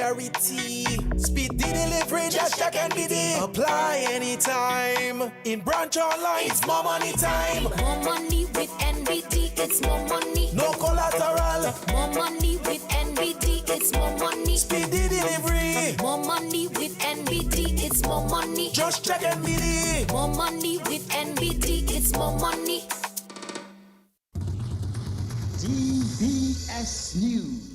priority. Speed the delivery, just check NBD. Apply anytime. In branch online, it's more money time. More money with NBD, it's more money. No collateral. More money with NBD, it's more money. Speed the delivery. More money with NBD, it's more money. Just check NBD. More money with NBD, it's more money. DBS News.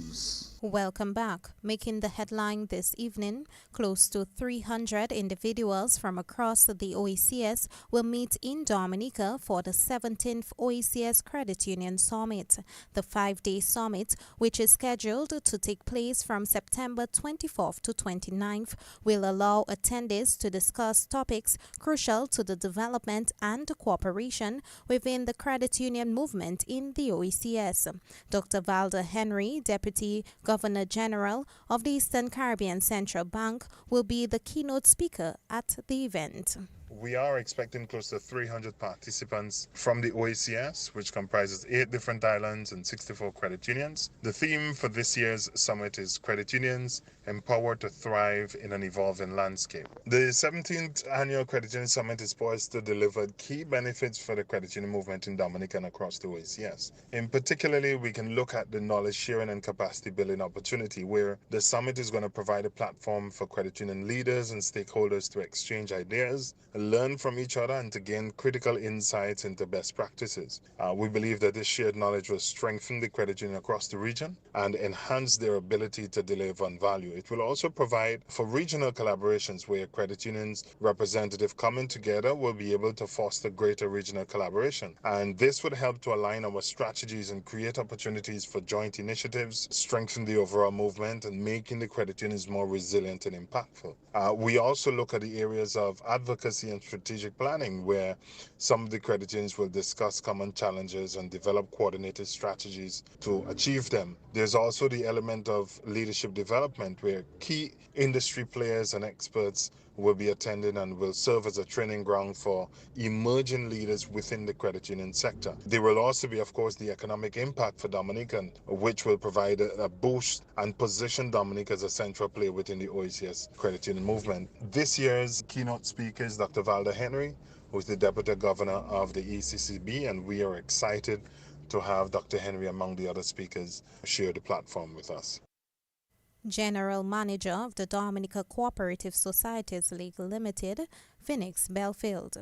Welcome back. Making the headline this evening, close to 300 individuals from across the OECS will meet in Dominica for the 17th OECS Credit Union Summit. The 5-day summit, which is scheduled to take place from September 24th to 29th, will allow attendees to discuss topics crucial to the development and cooperation within the credit union movement in the OECS. Dr. Valda Henry, Deputy Governor General of the Eastern Caribbean Central Bank, will be the keynote speaker at the event. We are expecting close to 300 participants from the OECS, which comprises 8 different islands and 64 credit unions. The theme for this year's summit is Credit Unions, Empowered to Thrive in an Evolving Landscape. The 17th Annual Credit Union Summit is poised to deliver key benefits for the credit union movement in Dominica and across the OECS. In particularly, we can look at the knowledge sharing and capacity building opportunity, where the summit is going to provide a platform for credit union leaders and stakeholders to exchange ideas, learn from each other, and to gain critical insights into best practices. We believe that this shared knowledge will strengthen the credit union across the region and enhance their ability to deliver on value. It will also provide for regional collaborations where credit unions representatives coming together will be able to foster greater regional collaboration. And this would help to align our strategies and create opportunities for joint initiatives, strengthen the overall movement, and making the credit unions more resilient and impactful. We also look at the areas of advocacy and strategic planning, where some of the credit unions will discuss common challenges and develop coordinated strategies to achieve them. There's also the element of leadership development, where key industry players and experts will be attending and will serve as a training ground for emerging leaders within the credit union sector. There will also be, of course, the economic impact for Dominica, which will provide a boost and position Dominica as a central player within the OECS credit union movement. This year's keynote speaker is Dr. Valda Henry, who is the Deputy Governor of the ECCB, and we are excited to have Dr. Henry among the other speakers share the platform with us. General Manager of the Dominica Cooperative Societies League Limited, Phoenix Belfield.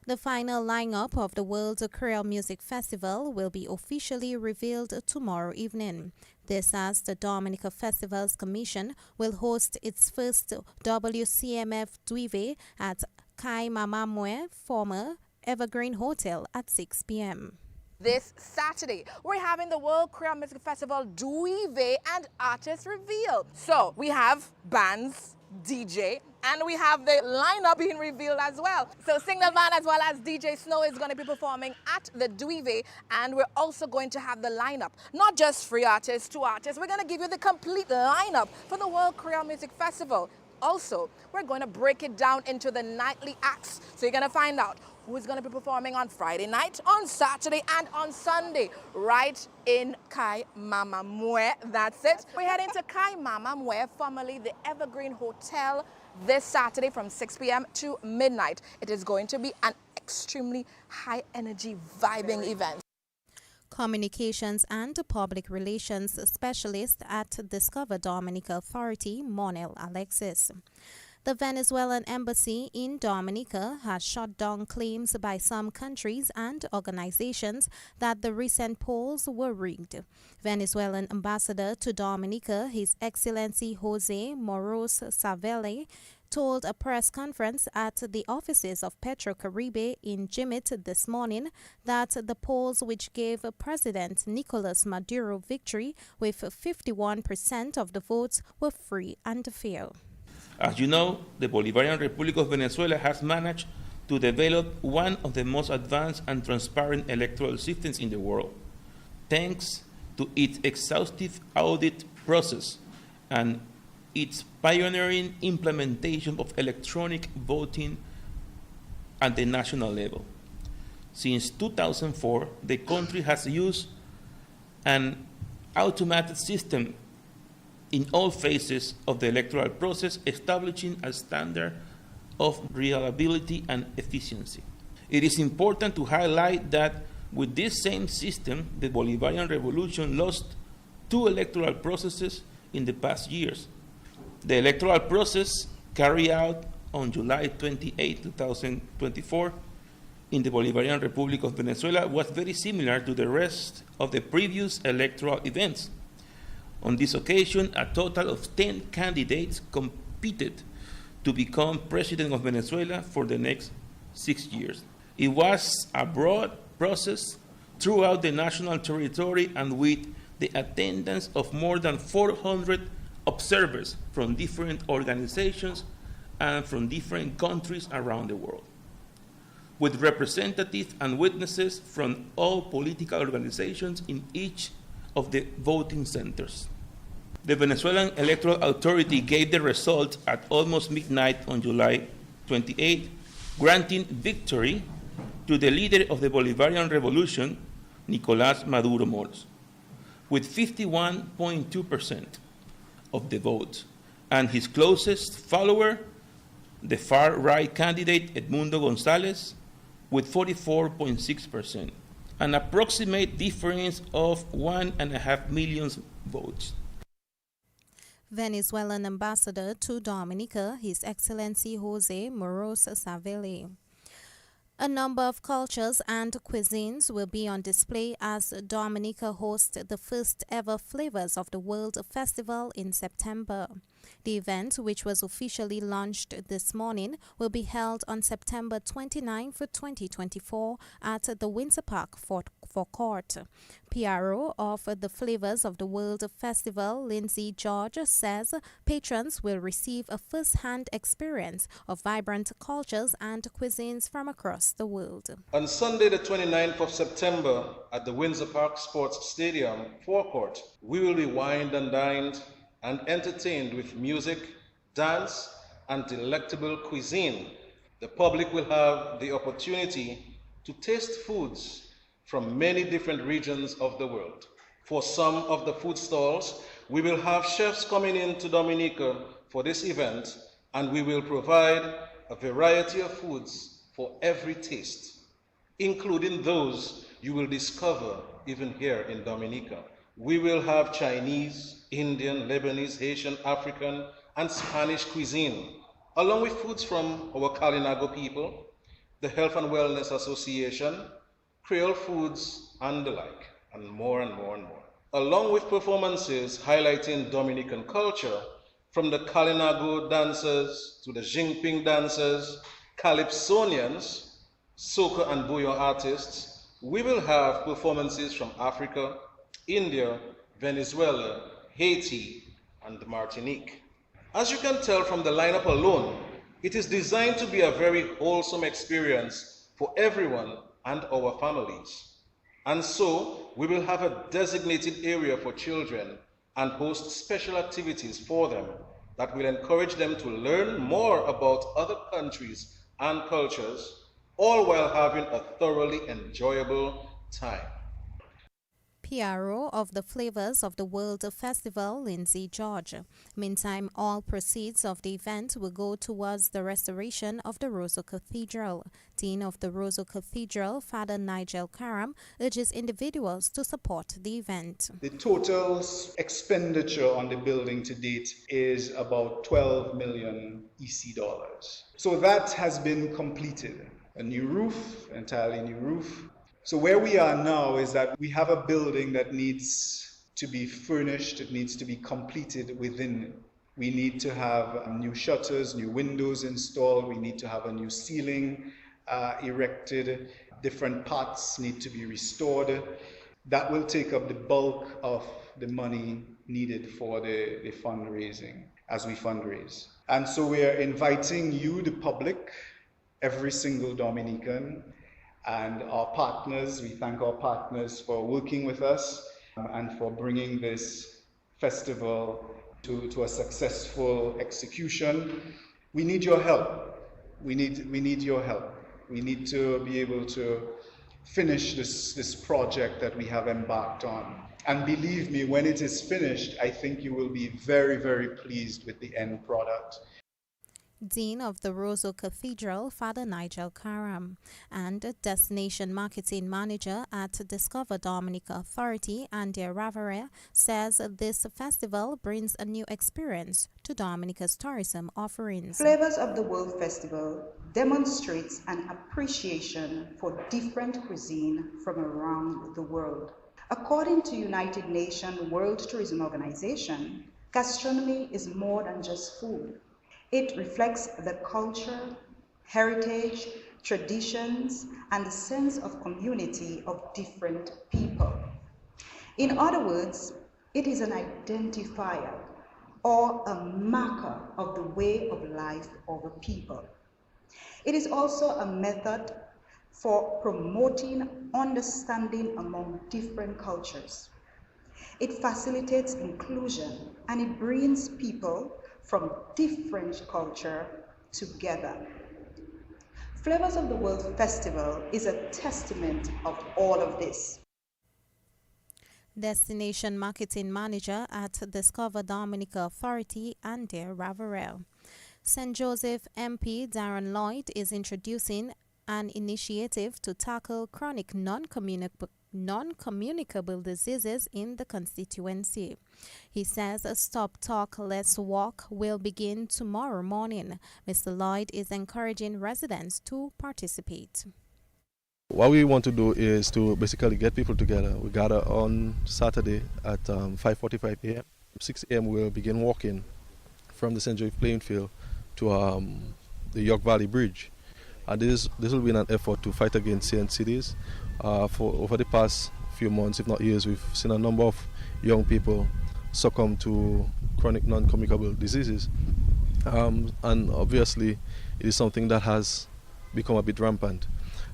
The final lineup of the World Creole Music Festival will be officially revealed tomorrow evening. This as the Dominica Festivals Commission will host its first WCMF Duive at Kai Mamamwe, former Evergreen Hotel, at 6 p.m. This Saturday, we're having the World Creole Music Festival Duive and Artist Reveal. So we have bands, DJ, and we have the lineup being revealed as well. So Signal Man as well as DJ Snow is going to be performing at the Duive, and we're also going to have the lineup. Not just free artists, 2 artists, we're going to give you the complete lineup for the World Creole Music Festival. Also, we're going to break it down into the nightly acts. So you're going to find out who's going to be performing on Friday night, on Saturday, and on Sunday, right in Kai Mamamwe. That's it. We're heading to Kai Mamamwe, formerly the Evergreen Hotel, this Saturday from 6 p.m. to midnight. It is going to be an extremely high-energy, vibing event. Communications and Public Relations Specialist at Discover Dominica Authority, Monel Alexis. The Venezuelan embassy in Dominica has shut down claims by some countries and organizations that the recent polls were rigged. Venezuelan ambassador to Dominica, His Excellency Jose Moros Savelle, told a press conference at the offices of Petrocaribe in Jimit this morning that the polls, which gave President Nicolas Maduro victory with 51% of the votes, were free and fair. As you know, the Bolivarian Republic of Venezuela has managed to develop one of the most advanced and transparent electoral systems in the world, thanks to its exhaustive audit process and its pioneering implementation of electronic voting at the national level. Since 2004, the country has used an automated system in all phases of the electoral process, establishing a standard of reliability and efficiency. It is important to highlight that with this same system, the Bolivarian Revolution lost 2 electoral processes in the past years. The electoral process carried out on July 28, 2024, in the Bolivarian Republic of Venezuela was very similar to the rest of the previous electoral events. On this occasion, a total of 10 candidates competed to become president of Venezuela for the next 6 years. It was a broad process throughout the national territory and with the attendance of more than 400 observers from different organizations and from different countries around the world, with representatives and witnesses from all political organizations in each of the voting centers. The Venezuelan Electoral Authority gave the result at almost midnight on July 28, granting victory to the leader of the Bolivarian Revolution, Nicolás Maduro Moros, with 51.2% of the votes, and his closest follower, the far-right candidate Edmundo González, with 44.6%, an approximate difference of 1.5 million votes. Venezuelan ambassador to Dominica, His Excellency Jose Moros Saveli. A number of cultures and cuisines will be on display as Dominica hosts the first ever Flavors of the World Festival in September. The event, which was officially launched this morning, will be held on September 29, 2024 at the Windsor Park Forecourt. PRO of the Flavors of the World Festival, Lindsay George, says patrons will receive a first-hand experience of vibrant cultures and cuisines from across the world. On Sunday, the 29th of September, at the Windsor Park Sports Stadium forecourt, we will be wined and dined and entertained with music, dance, and delectable cuisine. The public will have the opportunity to taste foods from many different regions of the world. For some of the food stalls, we will have chefs coming into Dominica for this event, and we will provide a variety of foods for every taste, including those you will discover even here in Dominica. We will have Chinese, Indian, Lebanese, Haitian, African, and Spanish cuisine, along with foods from our Kalinago people, the Health and Wellness Association, Creole foods, and the like, and more and more and more. Along with performances highlighting Dominican culture, from the Kalinago dancers to the Jinping dancers, Calypsonians, soca and bouillon artists, we will have performances from Africa, India, Venezuela, Haiti, and Martinique. As you can tell from the lineup alone, it is designed to be a very wholesome experience for everyone and our families. And so, we will have a designated area for children and host special activities for them that will encourage them to learn more about other countries and cultures, all while having a thoroughly enjoyable time. PRO of the Flavors of the World Festival, Lindsay George. Meantime, all proceeds of the event will go towards the restoration of the Roseau Cathedral. Dean of the Roseau Cathedral, Father Nigel Karam, urges individuals to support the event. The total expenditure on the building to date is about 12 million EC dollars. So that has been completed. A new roof, entirely new roof. So where we are now is that we have a building that needs to be furnished, it needs to be completed within. We need to have new shutters, new windows installed, we need to have a new ceiling erected, different parts need to be restored. That will take up the bulk of the money needed for the fundraising, as we fundraise. And so we are inviting you, the public, every single Dominican, and our partners. We thank our partners for working with us and for bringing this festival to a successful execution. We need your help. We need your help. We need to be able to finish this project that we have embarked on. And believe me, when it is finished, I think you will be very, very pleased with the end product. Dean of the Roseau Cathedral, Father Nigel Karam, and Destination Marketing Manager at Discover Dominica Authority, Andy Ravere, says this festival brings a new experience to Dominica's tourism offerings. Flavors of the World Festival demonstrates an appreciation for different cuisine from around the world. According to United Nations World Tourism Organization, gastronomy is more than just food. It reflects the culture, heritage, traditions, and the sense of community of different people. In other words, it is an identifier or a marker of the way of life of a people. It is also a method for promoting understanding among different cultures. It facilitates inclusion and it brings people from different culture together. Flavors of the World Festival is a testament of all of this. Destination Marketing Manager at Discover Dominica Authority, Andy Ravarel. St. Joseph MP Darren Lloyd is introducing an initiative to tackle chronic non-communicable diseases in the constituency. He says Stop Talk, Let's Walk will begin tomorrow morning. Mr. Lloyd is encouraging residents to participate. What we want to do is to basically get people together. We gather on Saturday at 5:45 a.m. 6 a.m. we'll begin walking from the St. Joseph playing field to the York Valley Bridge. And this will be an effort to fight against CNCDs. For over the past few months, if not years, we've seen a number of young people succumb to chronic non-communicable diseases. And obviously, it is something that has become a bit rampant.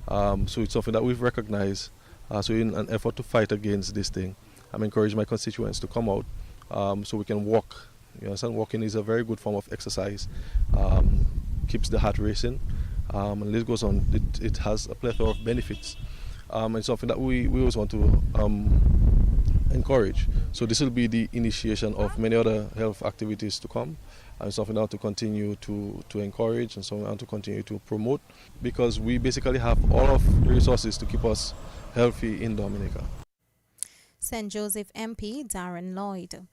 So it's something that we've recognized. So in an effort to fight against this thing, I'm encouraging my constituents to come out so we can walk. You understand, walking is a very good form of exercise. Keeps the heart racing. And the list goes on. It has a plethora of benefits. It's something that we always want to encourage. So this will be the initiation of many other health activities to come. And something that to continue to encourage and something to continue to promote, because we basically have all of the resources to keep us healthy in Dominica. St. Joseph MP Darren Lloyd.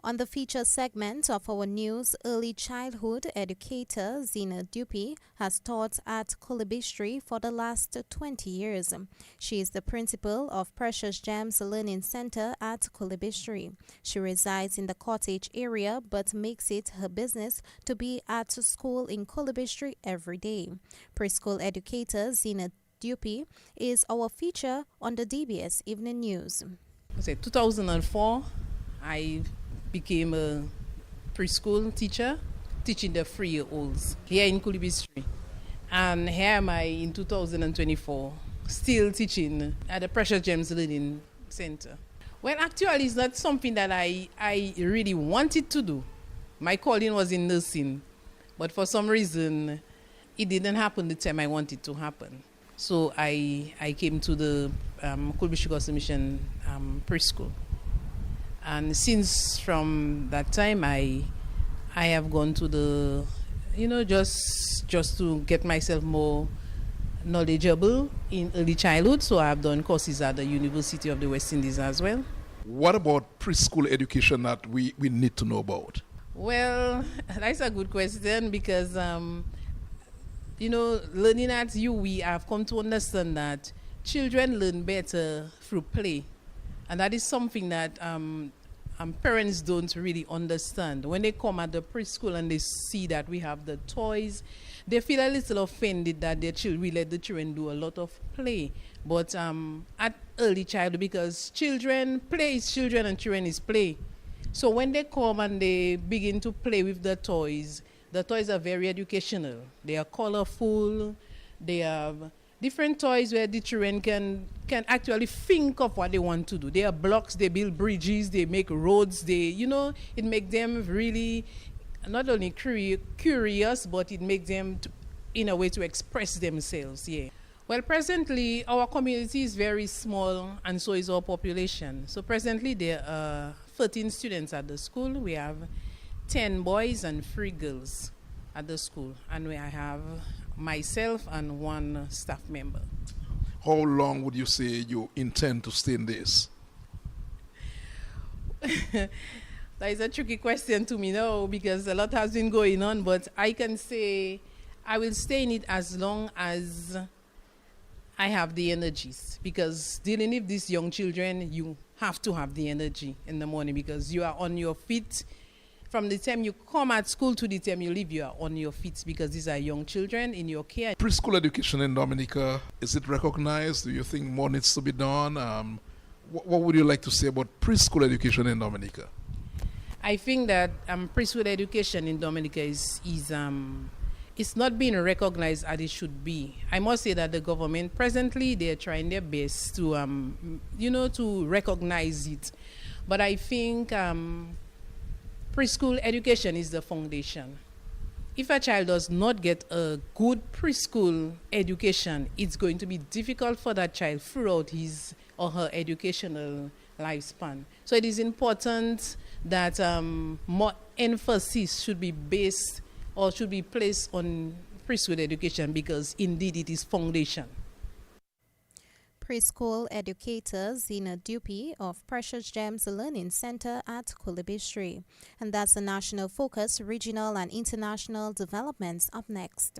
On the feature segment of our news, early childhood educator Zina Dupi has taught at Kulibistri for the last 20 years. She is the principal of Precious Gems Learning Center at Kulibistri. She resides in the cottage area but makes it her business to be at school in Kulibistri every day. Preschool educator Zina Dupi is our feature on the DBS Evening News. 2004, I became a preschool teacher, teaching the 3-year-olds here in Kulibistri. And here am I in 2024, still teaching at the Precious Gems Learning Center. Well, actually, it's not something that I really wanted to do. My calling was in nursing, but for some reason, it didn't happen the time I wanted to happen. So I came to the Kulibistri Gospel Mission preschool. And since from that time, I have gone to the, just to get myself more knowledgeable in early childhood. So I have done courses at the University of the West Indies as well. What about preschool education that we need to know about? Well, that's a good question because, learning at we have come to understand that children learn better through play. And that is something that parents don't really understand. When they come at the preschool and they see that we have the toys, they feel a little offended that we let the children do a lot of play. But at early childhood, because play is children and children is play. So when they come and they begin to play with the toys are very educational. They are colorful. They have different toys where the children can actually think of what they want to do. They are blocks, they build bridges, they make roads, it makes them really not only curious, but it makes them in a way to express themselves, yeah. Well, presently, our community is very small, and so is our population. So presently, there are 13 students at the school. We have 10 boys and 3 girls at the school. And I have myself and 1 staff member. How long would you say you intend to stay in this? That is a tricky question to me now because a lot has been going on, but I can say I will stay in it as long as I have the energies, because dealing with these young children, you have to have the energy in the morning because you are on your feet. From the time you come at school to the time you leave, you are on your feet because these are young children in your care. Preschool education in Dominica, is it recognized? Do you think more needs to be done? What would you like to say about preschool education in Dominica? I think that preschool education in Dominica is it's not being recognized as it should be. I must say that the government presently, they're trying their best to to recognize it. But I think preschool education is the foundation. If a child does not get a good preschool education, it's going to be difficult for that child throughout his or her educational lifespan. So it is important that more emphasis should be based or should be placed on preschool education because indeed it is foundation. Preschool educator Zina Dupi of Precious Gems Learning Center at Kulibistri. And that's the national focus, regional and international developments up next.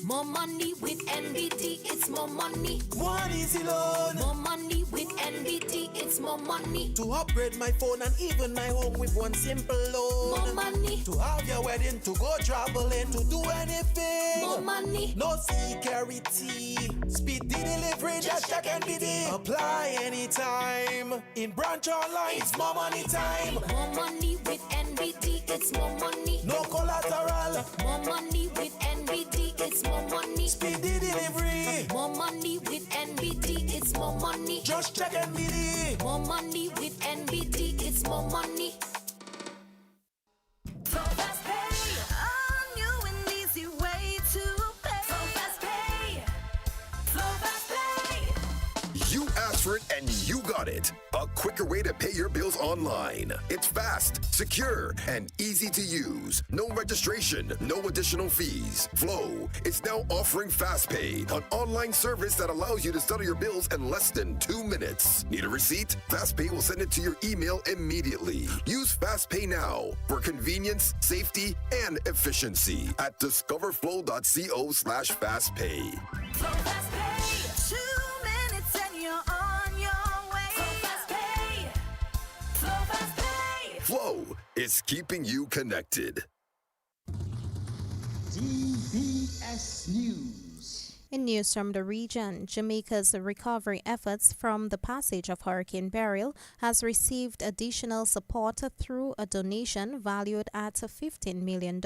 More money with NBT, it's more money. One easy loan. More money with NBT, it's more money. To upgrade my phone and even my home with one simple loan. More money. To have your wedding, to go traveling, to do anything. More money. No security. Speedy delivery, just check NBT. Apply anytime. In branch online, it's more money time. More money with NBT, it's more money. No collateral. More money with NBT, it's more money. Speedy delivery. More money with NBT, it's more money. Just check NBT. More money with NBT, it's more money. So fast pay, a new and easy way to pay. So fast pay, so fast pay. You asked for it and you got it. A quicker way to pay your bills online. It's fast, secure, and easy to use. No registration, no additional fees. Flow is now offering FastPay, an online service that allows you to settle your bills in less than 2 minutes. Need a receipt? FastPay will send it to your email immediately. Use FastPay now for convenience, safety, and efficiency at discoverflow.co/fastpay. So fast pay, 2 minutes and you're on your way. So fast pay, so fast pay. Flow is keeping you connected. DBS News. In news from the region, Jamaica's recovery efforts from the passage of Hurricane Beryl has received additional support through a donation valued at $15 million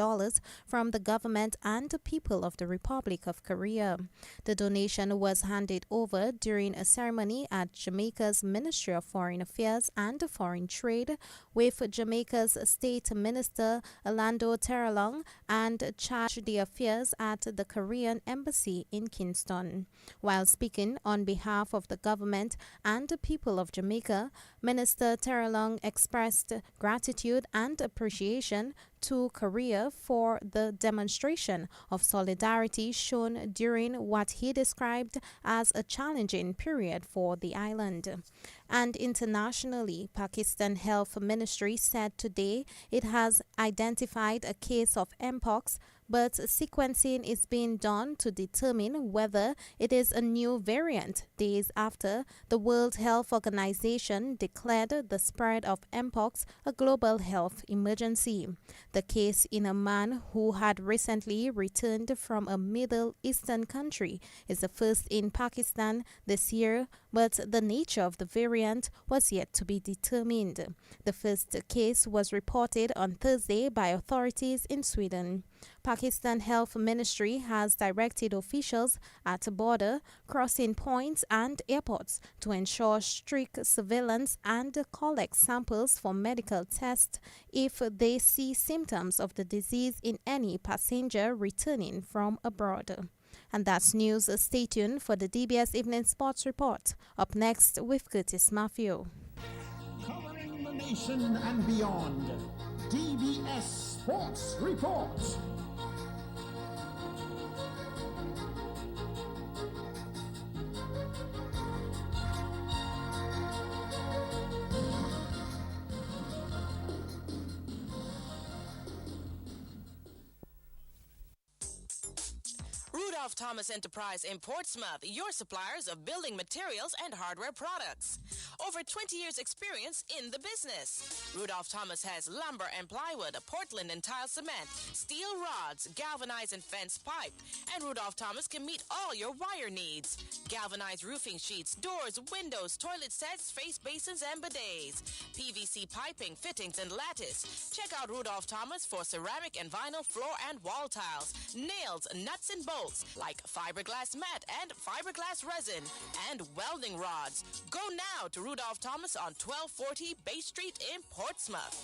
from the government and the people of the Republic of Korea. The donation was handed over during a ceremony at Jamaica's Ministry of Foreign Affairs and Foreign Trade, with Jamaica's State Minister Orlando Terralong and charged the affairs at the Korean Embassy in Kingston. While speaking on behalf of the government and the people of Jamaica, Minister Terralong expressed gratitude and appreciation to Korea for the demonstration of solidarity shown during what he described as a challenging period for the island. And internationally, Pakistan Health Ministry said today it has identified a case of Mpox, but sequencing is being done to determine whether it is a new variant days after the World Health Organization declared the spread of Mpox a global health emergency. The case in a man who had recently returned from a Middle Eastern country is the first in Pakistan this year, but the nature of the variant was yet to be determined. The first case was reported on Thursday by authorities in Sweden. Pakistan Health Ministry has directed officials at border, crossing points and airports to ensure strict surveillance and collect samples for medical tests if they see symptoms of the disease in any passenger returning from abroad. And that's news. Stay tuned for the DBS Evening Sports Report. Up next with Curtis Matthew. Covering the nation and beyond. DBS Sports Report. Rudolph Thomas Enterprise in Portsmouth, your suppliers of building materials and hardware products. Over 20 years experience in the business. Rudolph Thomas has lumber and plywood, Portland and tile cement, steel rods, galvanized and fence pipe. And Rudolph Thomas can meet all your wire needs. Galvanized roofing sheets, doors, windows, toilet sets, face basins and bidets. PVC piping, fittings and lattice. Check out Rudolph Thomas for ceramic and vinyl floor and wall tiles, nails, nuts and bolts like fiberglass mat and fiberglass resin, and welding rods. Go now to Rudolph Thomas on 1240 Bay Street in Portsmouth.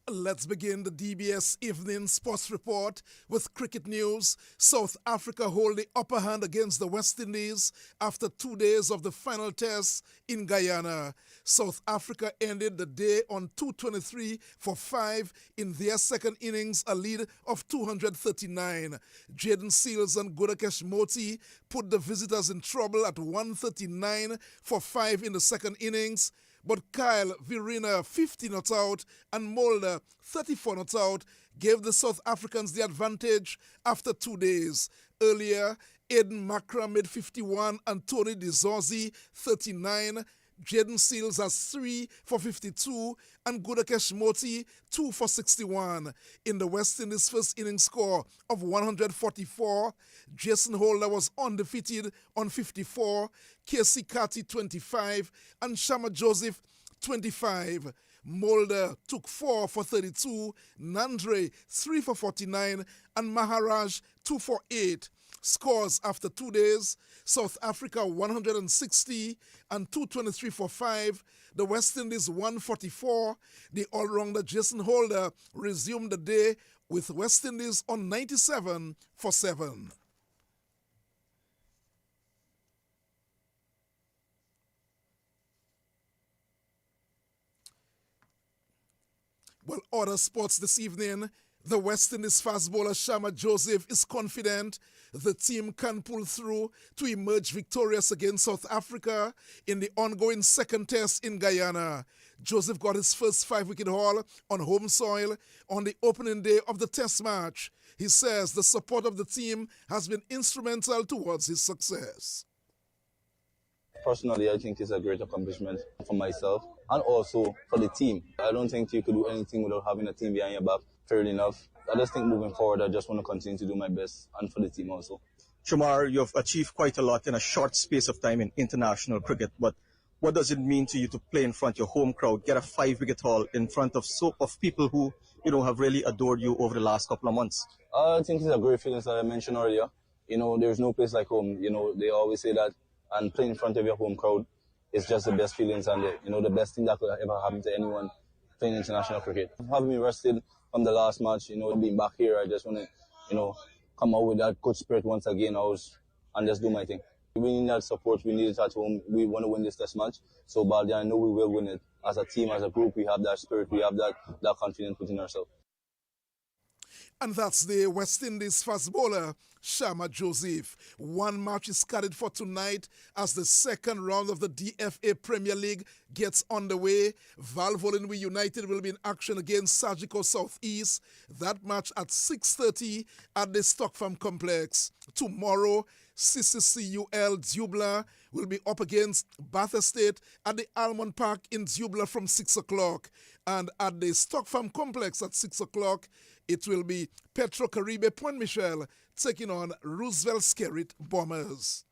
Let's begin the DBS Evening Sports Report with cricket news. South Africa hold the upper hand against the West Indies after 2 days of the final test in Guyana. South Africa ended the day on 223 for 5 in their second innings, a lead of 239. Jaden Seals and Gudakesh Moti put the visitors in trouble at 139 for 5 in the second innings. But Kyle Virina, 50 not out, and Mulder, 34 not out, gave the South Africans the advantage after 2 days. Earlier, Aiden Makra made 51 and Tony DeZorzi, 39. Jaden Seals has 3 for 52 and Gudakesh Moti 2 for 61. In the West Indies' first innings score of 144, Jason Holder was undefeated on 54, Casey Carty 25 and Shama Joseph 25. Mulder took 4 for 32, Nandre 3 for 49 and Maharaj 2 for 8. Scores after 2 days: South Africa 160 and 223 for 5. The West Indies 144. The all-rounder Jason Holder resumed the day with West Indies on 97 for 7. Well, other sports this evening. The West Indies fast bowler Shama Joseph is confident the team can pull through to emerge victorious against South Africa in the ongoing second test in Guyana. Joseph got his first 5-wicket haul on home soil on the opening day of the test match. He says the support of the team has been instrumental towards his success. Personally, I think it's a great accomplishment for myself and also for the team. I don't think you could do anything without having a team behind your back. Fair enough. I just think moving forward, I just want to continue to do my best and for the team also. Shamar, you've achieved quite a lot in a short space of time in international cricket, but what does it mean to you to play in front of your home crowd, get a 5-wicket haul in front of people who, have really adored you over the last couple of months? I think it's a great feeling, as I mentioned earlier. There's no place like home. They always say that, and playing in front of your home crowd is just the best feelings and the best thing that could ever happen to anyone playing international cricket. Having me rested from the last match, being back here, I just want to, come out with that good spirit once again and just do my thing. We need that support. We need it at home. We want to win this test match so badly. I know we will win it. As a team, as a group, we have that spirit. We have that confidence within ourselves. And that's the West Indies fast bowler, Shama Joseph. One match is scheduled for tonight as the second round of the DFA Premier League gets underway. Valvoline United will be in action against Sajiko Southeast. That match at 6:30 at the Stock Farm Complex. Tomorrow, CCCUL Dubla will be up against Bath Estate at the Almond Park in Dubla from 6 o'clock. And at the Stock Farm Complex at 6 o'clock, it will be Petro Caribe Point Michel taking on Roosevelt Skerrit Bombers.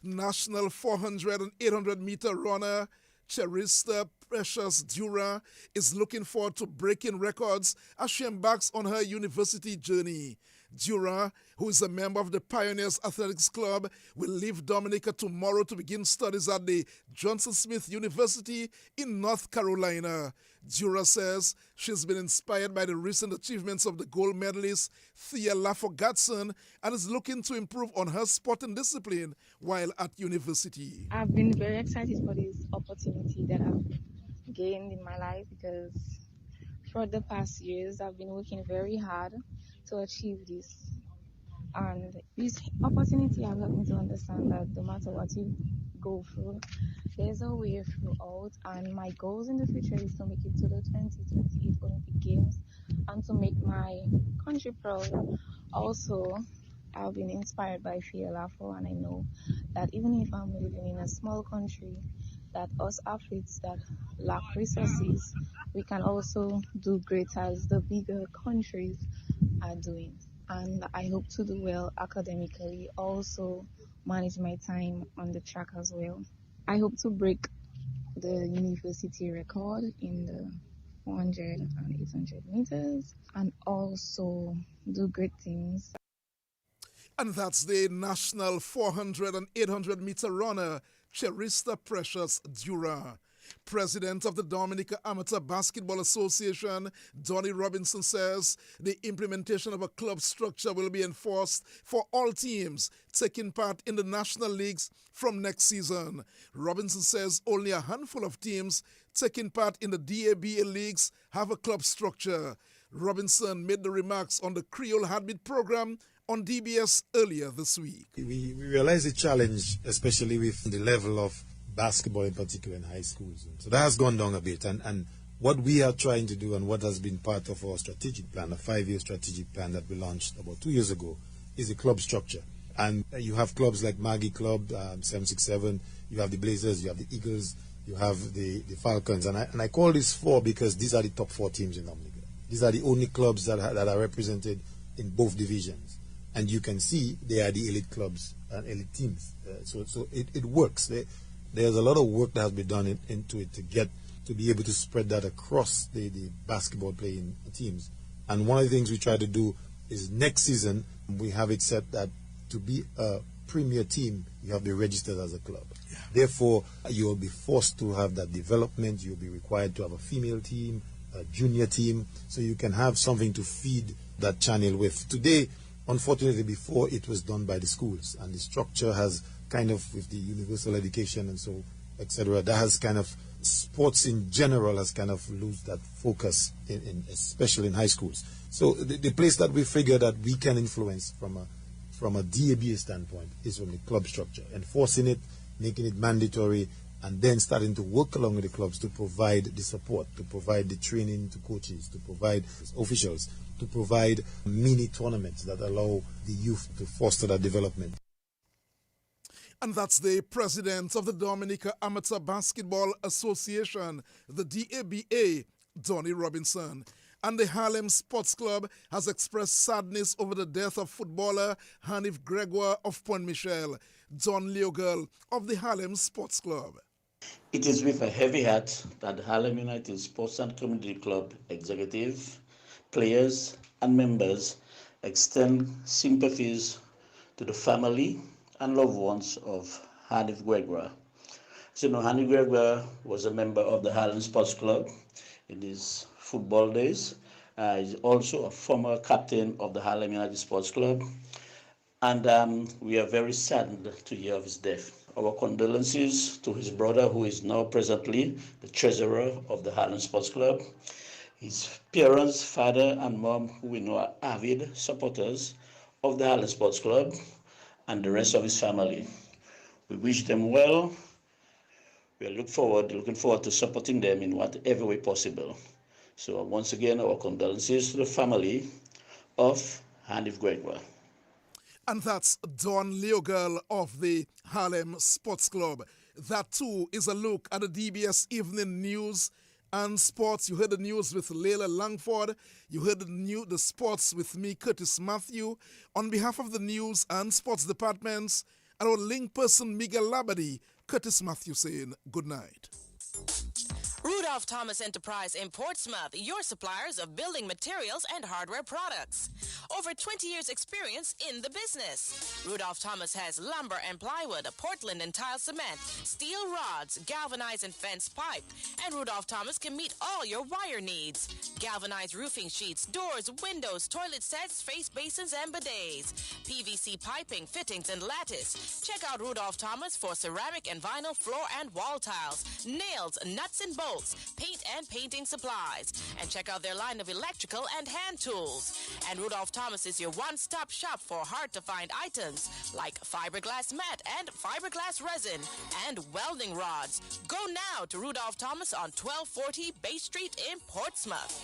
National 400 and 800 meter runner Cherista Precious Dura is looking forward to breaking records as she embarks on her university journey. Dura, who is a member of the Pioneers Athletics Club, will leave Dominica tomorrow to begin studies at the Johnson Smith University in North Carolina. Dura says she's been inspired by the recent achievements of the gold medalist Thea Laffogatson and is looking to improve on her sporting discipline while at university. I've been very excited for this opportunity that I've gained in my life because for the past years I've been working very hard to achieve this. And this opportunity has helped me to understand that no matter what you go through, there's a way throughout. And my goals in the future is to make it to the 2028 Olympic Games and to make my country proud. Also, I've been inspired by Thea Lafo, and I know that even if I'm living in a small country, that us athletes that lack resources, we can also do great as the bigger countries are doing. And I hope to do well academically, also manage my time on the track as well. I hope to break the university record in the 400 and 800 meters and also do great things. And that's the national 400 and 800 meter runner, Cherista Precious Dura. President of the Dominica Amateur Basketball Association, Donnie Robinson, says the implementation of a club structure will be enforced for all teams taking part in the national leagues from next season. Robinson says only a handful of teams taking part in the DABA leagues have a club structure. Robinson made the remarks on the Creole Heartbeat program on DBS earlier this week. We realize the challenge, especially with the level of basketball in particular in high schools. So that has gone down a bit. And what we are trying to do and what has been part of our strategic plan, a 5-year strategic plan that we launched about 2 years ago, is a club structure. And you have clubs like Maggie Club, 767, you have the Blazers, you have the Eagles, you have the Falcons. And I call this 4 because these are the top 4 teams in Dominica. These are the only clubs that are represented in both divisions. And you can see they are the elite clubs and elite teams. So it works. There's a lot of work that has been done into it to be able to spread that across the basketball playing teams. And one of the things we try to do is next season we have it set that to be a premier team you have to be registered as a club. Yeah. Therefore, you will be forced to have that development. You'll be required to have a female team, a junior team, so you can have something to feed that channel with. Today, unfortunately, before it was done by the schools, and the structure has kind of, with the universal education and so, etc., that has kind of, sports in general has kind of lose that focus, especially in high schools. So the place that we figure that we can influence from a DABA standpoint is from the club structure, enforcing it, making it mandatory, and then starting to work along with the clubs to provide the support, to provide the training to coaches, to provide officials, to provide mini tournaments that allow the youth to foster that development. And that's the president of the Dominica Amateur Basketball Association, the DABA, Donnie Robinson. And the Harlem Sports Club has expressed sadness over the death of footballer Hanif Gregoire of Point Michel. Don Leogel of the Harlem Sports Club. It is with a heavy heart that the Harlem United Sports and Community Club executive, players, and members extend sympathies to the family and loved ones of Hanif Gregoire. So, Hanif Gregoire was a member of the Harlem Sports Club in his football days. He's also a former captain of the Harlem United Sports Club. And we are very saddened to hear of his death. Our condolences to his brother, who is now presently the treasurer of the Harlem Sports Club, his parents, father, and mom, who we know are avid supporters of the Harlem Sports Club, and the rest of his family. We wish them well. We are looking forward to supporting them in whatever way possible. So once again, our condolences to the family of Hanif Gregoire. And that's Don Leogel of the Harlem Sports Club. That too is a look at the DBS Evening News and Sports. You heard the news with Leila Langford. You heard the sports with me, Curtis Matthew. On behalf of the news and sports departments and our link person, Miguel Labadie, Curtis Matthew saying good night. Rudolph Thomas Enterprise in Portsmouth, your suppliers of building materials and hardware products. Over 20 years experience in the business. Rudolph Thomas has lumber and plywood, Portland and tile cement, steel rods, galvanized and fence pipe. And Rudolph Thomas can meet all your wire needs. Galvanized roofing sheets, doors, windows, toilet sets, face basins, and bidets. PVC piping, fittings, and lattice. Check out Rudolph Thomas for ceramic and vinyl floor and wall tiles, nails, nuts and bolts, paint and painting supplies. And check out their line of electrical and hand tools. And Rudolph Thomas is your one-stop shop for hard-to-find items like fiberglass mat and fiberglass resin and welding rods. Go now to Rudolph Thomas on 1240 Bay Street in Portsmouth.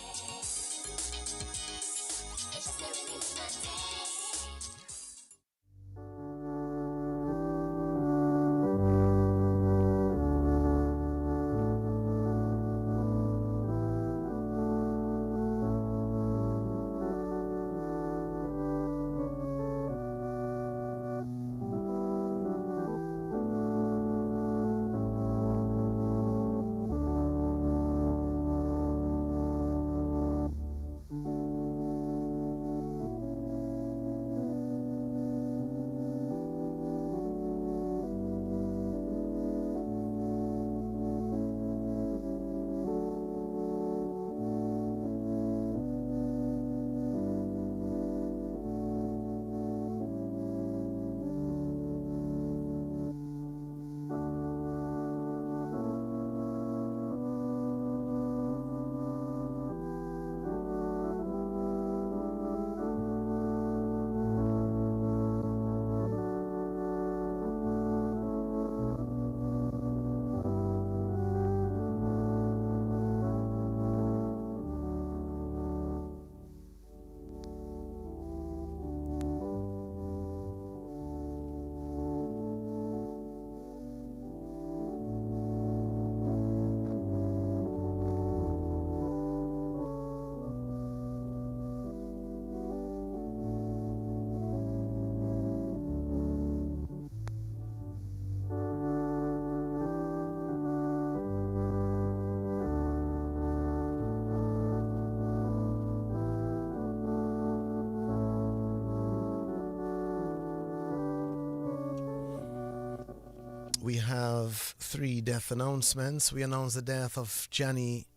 We have 3 death announcements. We announce the death of Jenny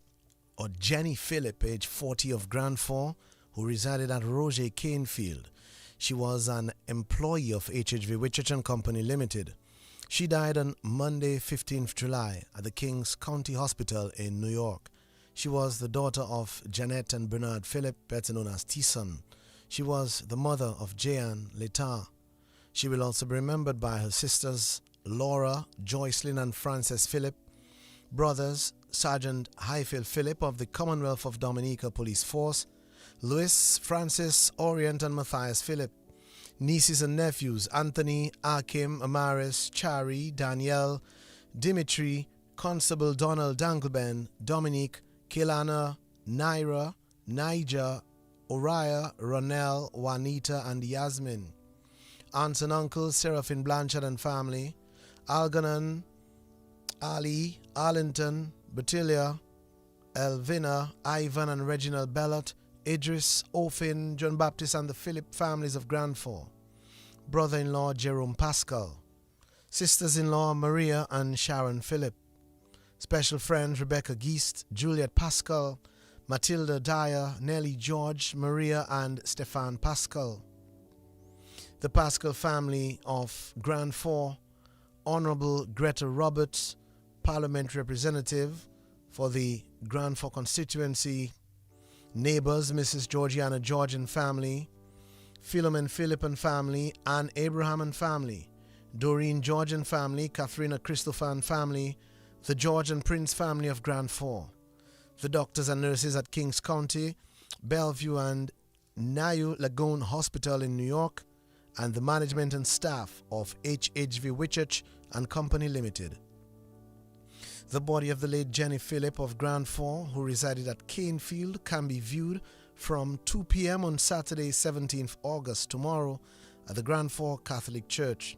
Phillip, age 40 of Grand Fort, who resided at Roger Canefield. She was an employee of HHV Wichita and Company Limited. She died on Monday, 15th July at the King's County Hospital in New York. She was the daughter of Janet and Bernard Phillip, better known as T-Son. She was the mother of Jeanne Letard. She will also be remembered by her sisters Laura, Joycelyn and Frances Phillip, brothers Sergeant Highfield Phillip of the Commonwealth of Dominica Police Force, Louis, Francis, Orient and Matthias Phillip, nieces and nephews Anthony, Akim, Amaris, Chari, Danielle, Dimitri, Constable Donald Dangleben, Dominique, Kelana, Naira, Niger, Oriah, Ronell, Juanita and Yasmin. Aunts and uncles Seraphine Blanchard and family, Algernon, Ali, Arlington, Batilia, Elvina, Ivan and Reginald Bellot, Idris, Ofin, John Baptist and the Phillip families of Grand Fort. Brother-in-law Jerome Pascal. Sisters-in-law Maria and Sharon Phillip. Special friends Rebecca Geist, Juliet Pascal, Matilda Dyer, Nellie George, Maria and Stefan Pascal. The Pascal family of Grand Fort, Honorable Greta Roberts, Parliamentary Representative for the Grand Fort constituency. Neighbors Mrs. Georgiana George and family, Philomen Philip and family, Anne Abraham and family, Doreen George and family, Katharina Christopher and family, the George and Prince family of Grand Fort, the doctors and nurses at Kings County, Bellevue and Nayu Lagoon Hospital in New York, and the management and staff of HHV Wichich and Company Limited. The body of the late Jenny Phillip of Grand Fort, who resided at Canefield, can be viewed from 2 p.m. on Saturday, 17th August, tomorrow, at the Grand Fort Catholic Church.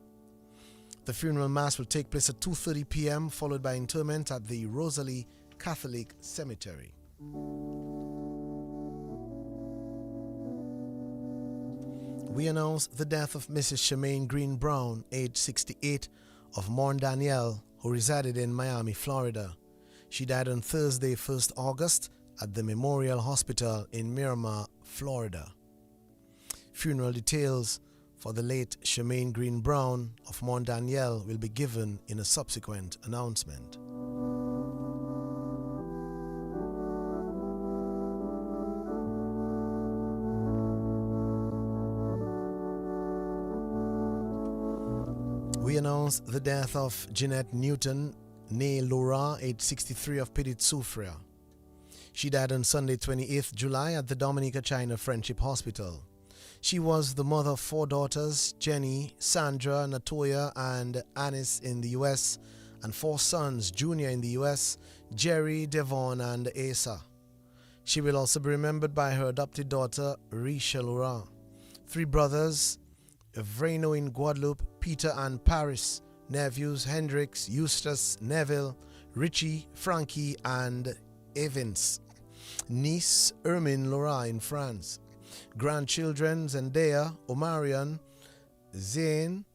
The funeral mass will take place at 2:30 p.m., followed by interment at the Rosalie Catholic Cemetery. We announce the death of Mrs. Shemaine Green Brown, age 68, of Morn Danielle, who resided in Miami, Florida. She died on Thursday, 1st August, at the Memorial Hospital in Miramar, Florida. Funeral details for the late Shemaine Green Brown of Morn Danielle will be given in a subsequent announcement. We announce the death of Jeanette Newton, née Laura, age 63, of Petit Soufrière. She died on Sunday, 28th July at the Dominica China Friendship Hospital. She was the mother of 4 daughters, Jenny, Sandra, Natoya, and Anis in the U.S., and 4 sons, Junior in the U.S., Jerry, Devon, and Asa. She will also be remembered by her adopted daughter, Risha Laura. 3 brothers, Vreno in Guadeloupe, Peter and Paris, nephews Hendrix, Eustace, Neville, Richie, Frankie, and Evans. Niece Hermine Laura in France. Grandchildren Zendaya, Omarion, Zayn,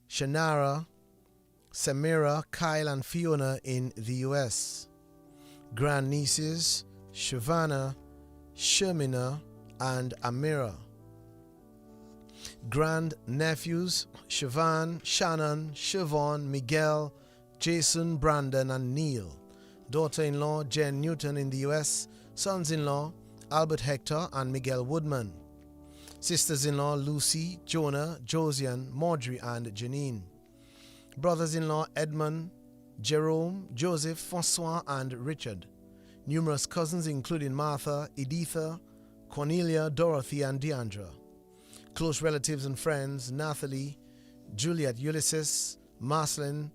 Shannara, Samira, Kyle, and Fiona in the US. Grandnieces Shavana, Shermina, and Amira. Grand-nephews Siobhan, Shannon, Siobhan, Miguel, Jason, Brandon, and Neil. Daughter-in-law Jen Newton in the U.S. Sons-in-law Albert Hector and Miguel Woodman. Sisters-in-law Lucy, Jonah, Josiane, Marjorie, and Janine. Brothers-in-law Edmund, Jerome, Joseph, Francois, and Richard. Numerous cousins including Martha, Editha, Cornelia, Dorothy, and Deandra. Close relatives and friends Nathalie, Juliet Ulysses, Marcelin,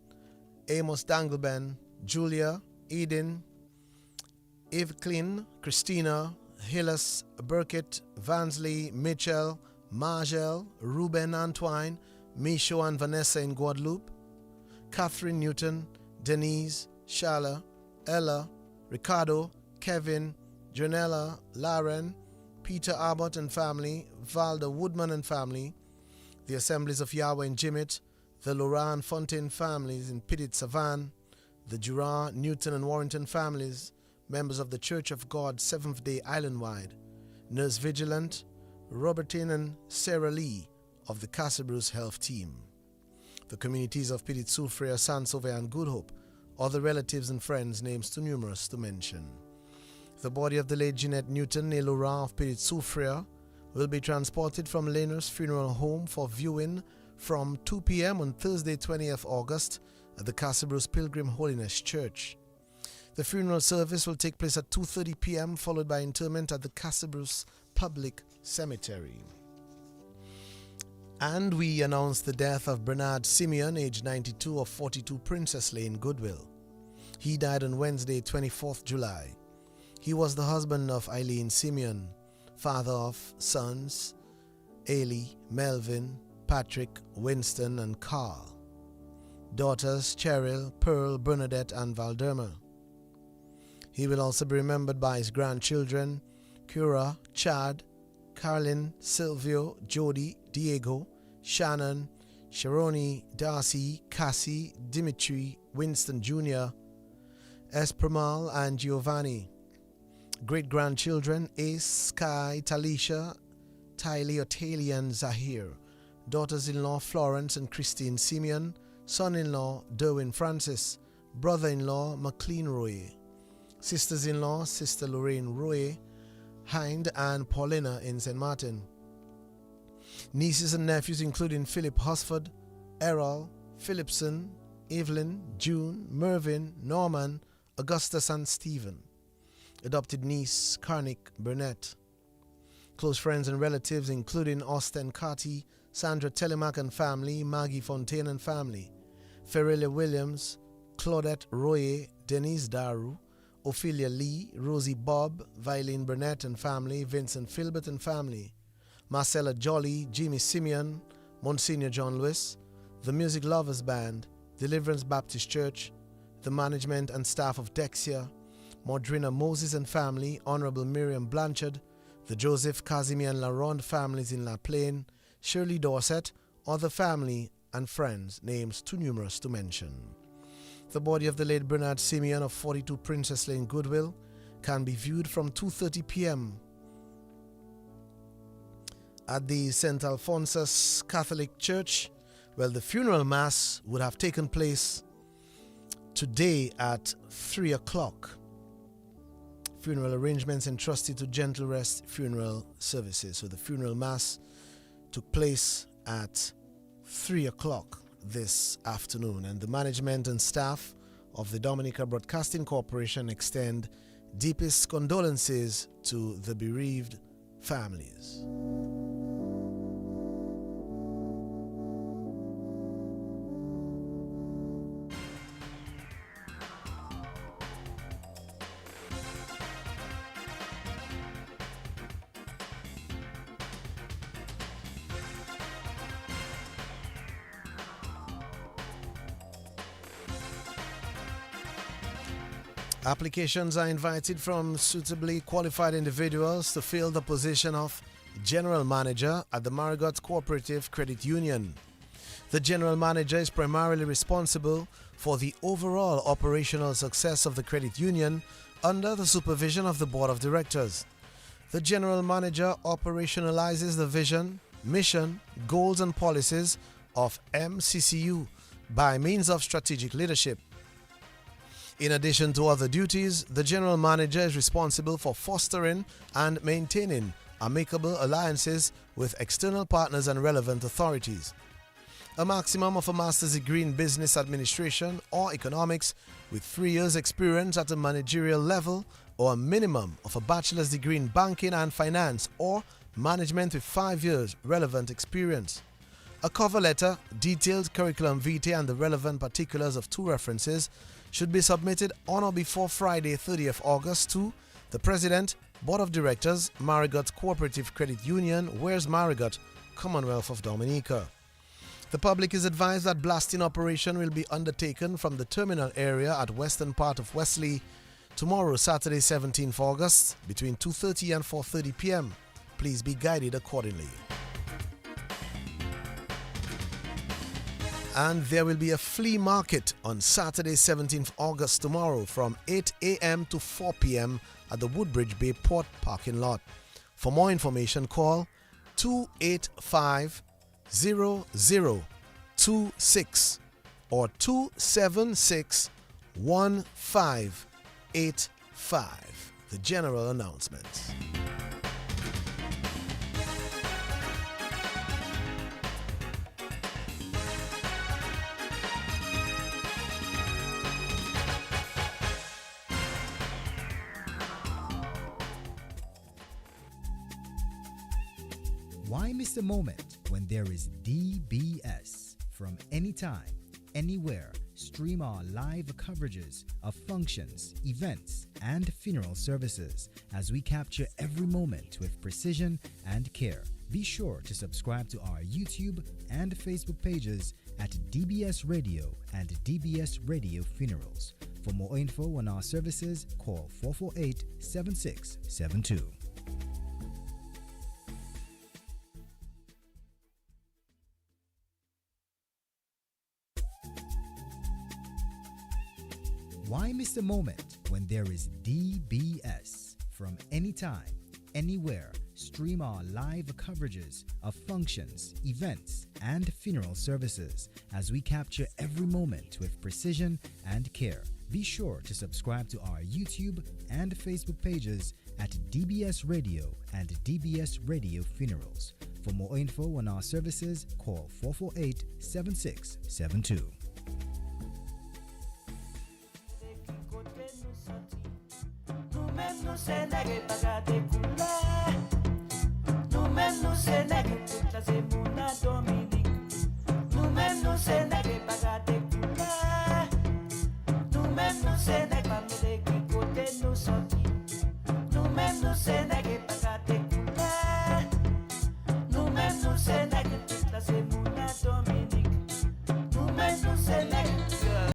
Amos Dangleben, Julia, Eden, Evelyn, Christina, Hillis, Burkett, Vansley, Mitchell, Margel, Ruben Antoine, Micho and Vanessa in Guadeloupe, Catherine Newton, Denise, Shala, Ella, Ricardo, Kevin, Janella, Lauren, Peter Abbott and family, Valda Woodman and family, the Assemblies of Yahweh in Jimmet, the Laurent Fontaine families in Petit Savan, the Jura, Newton and Warrington families, members of the Church of God Seventh-day Island-wide, Nurse Vigilant, Robertine and Sarah Lee of the Casabruce Health Team, the communities of Petit Soufrière, Saint-Sauveur and Good Hope, other relatives and friends, names too numerous to mention. The body of the late Jeanette Newton, née Laurent of Petit Soufrière, will be transported from Lehner's Funeral Home for viewing from 2 p.m. on Thursday, 20th August at the Casabruce Pilgrim Holiness Church. The funeral service will take place at 2:30 p.m. followed by interment at the Casabruce Public Cemetery. And we announce the death of Bernard Simeon, age 92, of 42 Princess Lane, Goodwill. He died on Wednesday, 24th July. He was the husband of Eileen Simeon, father of sons Ailey, Melvin, Patrick, Winston, and Carl. Daughters Cheryl, Pearl, Bernadette, and Valderma. He will also be remembered by his grandchildren Cura, Chad, Carolyn, Silvio, Jody, Diego, Shannon, Sharoni, Darcy, Cassie, Dimitri, Winston Jr., Espremal, and Giovanni. Great-grandchildren Ace, Sky, Talisha, Tylee, Otalia, and Zahir. Daughters-in-law Florence and Christine Simeon. Son-in-law Derwin Francis. Brother-in-law McLean Roy. Sisters-in-law Sister Lorraine Roy, Hind, and Paulina in St. Martin. Nieces and nephews including Philip Husford, Errol, Philipson, Evelyn, June, Mervyn, Norman, Augustus, and Stephen. Adopted niece Karnik Burnett. Close friends and relatives including Austin Carty, Sandra Telemack and family, Maggie Fontaine and family, Ferelia Williams, Claudette Royer, Denise Daru, Ophelia Lee, Rosie Bob, Violin Burnett and family, Vincent Filbert and family, Marcella Jolly, Jimmy Simeon, Monsignor John Lewis, the Music Lovers Band, Deliverance Baptist Church, the management and staff of Dexia, Modrina Moses and family, Honorable Miriam Blanchard, the Joseph, Casimir and Laronde families in La Plaine, Shirley Dorset, other family and friends, names too numerous to mention. The body of the late Bernard Simeon of 42 Princess Lane, Goodwill, can be viewed from 2:30 p.m. at the St. Alphonsus Catholic Church. Well, the funeral mass would have taken place today at 3 o'clock. Funeral arrangements entrusted to Gentle Rest Funeral Services. So the funeral mass took place at 3 o'clock this afternoon, and the management and staff of the Dominica Broadcasting Corporation extend deepest condolences to the bereaved families. Applications are invited from suitably qualified individuals to fill the position of General Manager at the Marigot Cooperative Credit Union. The General Manager is primarily responsible for the overall operational success of the credit union under the supervision of the Board of Directors. The General Manager operationalizes the vision, mission, goals and policies of MCCU by means of strategic leadership. In addition to other duties, the General Manager is responsible for fostering and maintaining amicable alliances with external partners and relevant authorities. A maximum of a master's degree in business administration or economics with 3 years experience at a managerial level, or a minimum of a bachelor's degree in banking and finance or management with 5 years relevant experience. A cover letter, detailed curriculum vitae and the relevant particulars of 2 references should be submitted on or before Friday 30th August to the President, Board of Directors, Marigot Cooperative Credit Union, Where's Marigot, Commonwealth of Dominica. The public is advised that blasting operation will be undertaken from the terminal area at western part of Wesley tomorrow, Saturday 17th August, between 2:30 and 4:30 p.m. Please be guided accordingly. And there will be a flea market on Saturday 17th August tomorrow from 8 a.m. to 4 p.m. at the Woodbridge Bay Port parking lot. For more information, call 285-0026 or 276-1585. The general announcements. Why miss a moment when there is DBS? From anytime, anywhere, stream our live coverages of functions, events, and funeral services as we capture every moment with precision and care. Be sure to subscribe to our YouTube and Facebook pages at DBS Radio and DBS Radio Funerals. For more info on our services, call 448-7672. Why miss a moment when there is DBS? From anytime, anywhere, stream our live coverages of functions, events, and funeral services as we capture every moment with precision and care. Be sure to subscribe to our YouTube and Facebook pages at DBS Radio and DBS Radio Funerals. For more info on our services, call 448-7672. Nous-mêmes nous c'est nègre bagate couleur. Nous-mêmes nous c'est nègre toute la